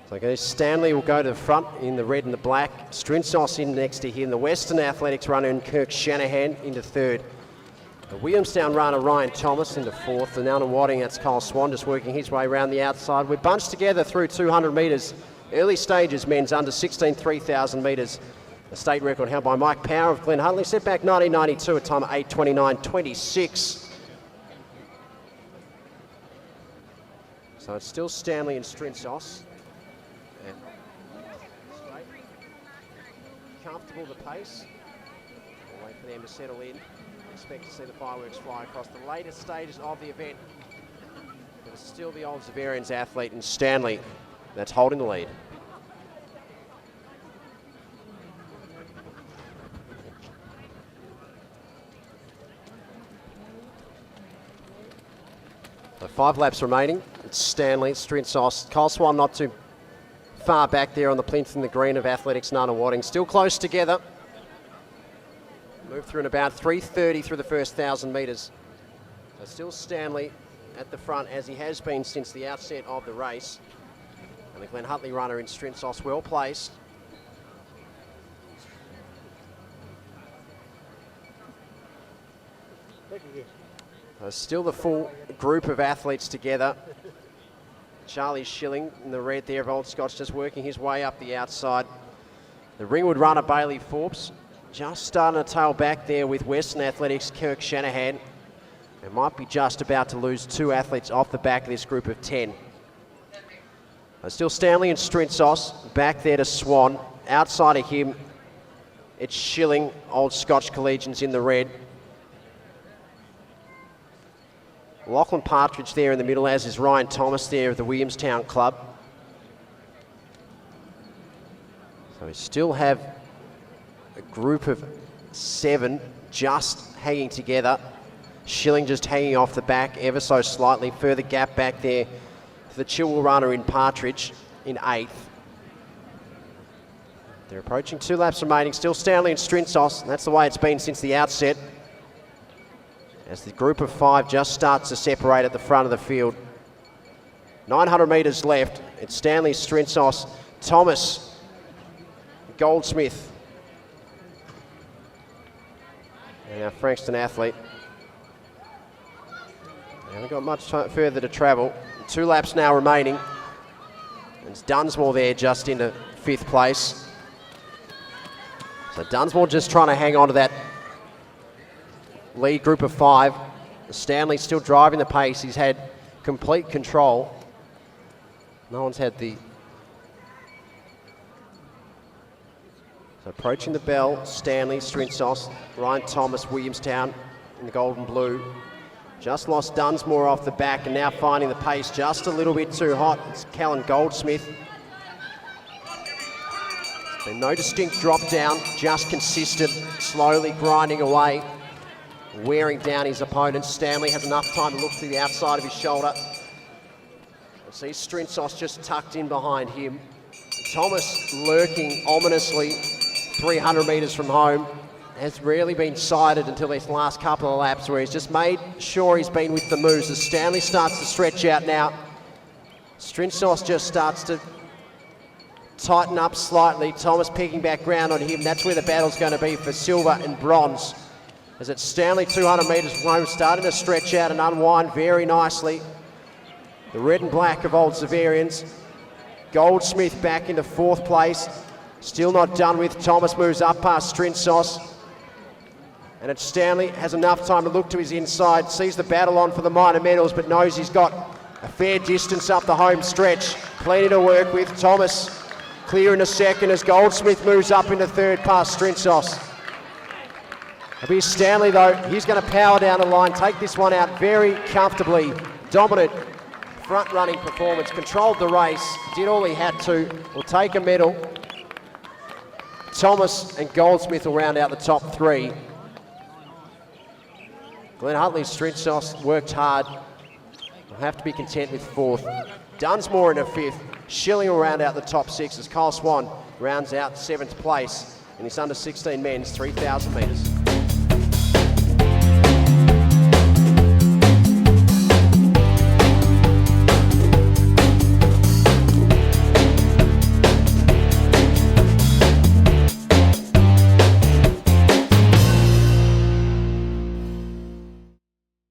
So Stanley will go to the front in the red and the black. Strinsos in next to him. The Western Athletics runner and Kirk Shanahan into third. The Williamstown runner Ryan Thomas into fourth. And Allan Wadding, that's Kyle Swan, just working his way around the outside. We're bunched together through 200 metres. Early stages, men's under 16, 3,000 metres. A state record held by Mike Power of Glen Huntly. Set back 1992, a time of 8:29.26. So it's still Stanley and Strinsos. Comfortable the pace. We'll wait for them to settle in. Expect to see the fireworks fly across the latest stages of the event. But it's still the old Zaverians athlete in Stanley that's holding the lead. So 5 laps remaining. It's Stanley, Strinsos, Kyle Swan not too far back there on the plinth in the green of Athletics, Nana Wadding. Still close together. Move through in about 3:30 through the first 1,000 metres. So still Stanley at the front as he has been since the outset of the race. And the Glen Huntly runner in Strinsos well placed. Still the full group of athletes together. Charlie Schilling in the red there of Old Scotch just working his way up the outside. The Ringwood runner Bailey Forbes just starting to tail back there with Western Athletics Kirk Shanahan. It might be just about to lose 2 athletes off the back of this group of 10. Still Stanley and Strinsos back there to Swan. Outside of him, it's Schilling, Old Scotch Collegians in the red. Lachlan Partridge there in the middle, as is Ryan Thomas there of the Williamstown Club. So we still have a group of 7 just hanging together. Schilling just hanging off the back ever so slightly. Further gap back there for the Chilwell runner in Partridge in 8th. They're approaching 2 laps remaining. Still Stanley and Strinsos, and that's the way it's been since the outset. As the group of 5 just starts to separate at the front of the field. 900 metres left. It's Stanley, Strinsos, Thomas, Goldsmith, and our Frankston athlete. They haven't got much further to travel. 2 laps now remaining. It's Dunsmore there just into 5th place. So Dunsmore just trying to hang on to that lead group of 5. Stanley still driving the pace. He's had complete control. No one's had the... So approaching the bell, Stanley, Strinsos, Ryan Thomas, Williamstown in the gold and blue. Just lost Dunsmore off the back and now finding the pace just a little bit too hot. It's Callan Goldsmith. There's been no distinct drop down, just consistent, slowly grinding away, wearing down his opponent. Stanley has enough time to look to the outside of his shoulder. We'll see Strinsos just tucked in behind him. Thomas lurking ominously 300 metres from home. Has rarely been sighted until these last couple of laps where he's just made sure he's been with the moves. As Stanley starts to stretch out now, Strinsos just starts to tighten up slightly. Thomas picking back ground on him. That's where the battle's going to be for silver and bronze. As it's Stanley 200 metres from home, starting to stretch out and unwind very nicely. The red and black of Old Zaverians. Goldsmith back into 4th place. Still not done with. Thomas moves up past Strinsos. And it's Stanley, has enough time to look to his inside, sees the battle on for the minor medals, but knows he's got a fair distance up the home stretch. Plenty to work with. Thomas clear in a second as Goldsmith moves up into 3rd past Strinsos. It'll be Stanley though, he's going to power down the line, take this one out very comfortably. Dominant front running performance, controlled the race, did all he had to, will take a medal. Thomas and Goldsmith will round out the top 3. Glen Huntly, Strinsos worked hard. Will have to be content with 4th. Dunsmore in a 5th. Schilling will round out the top 6 as Kyle Swan rounds out 7th place in this under 16 men's 3,000 metres.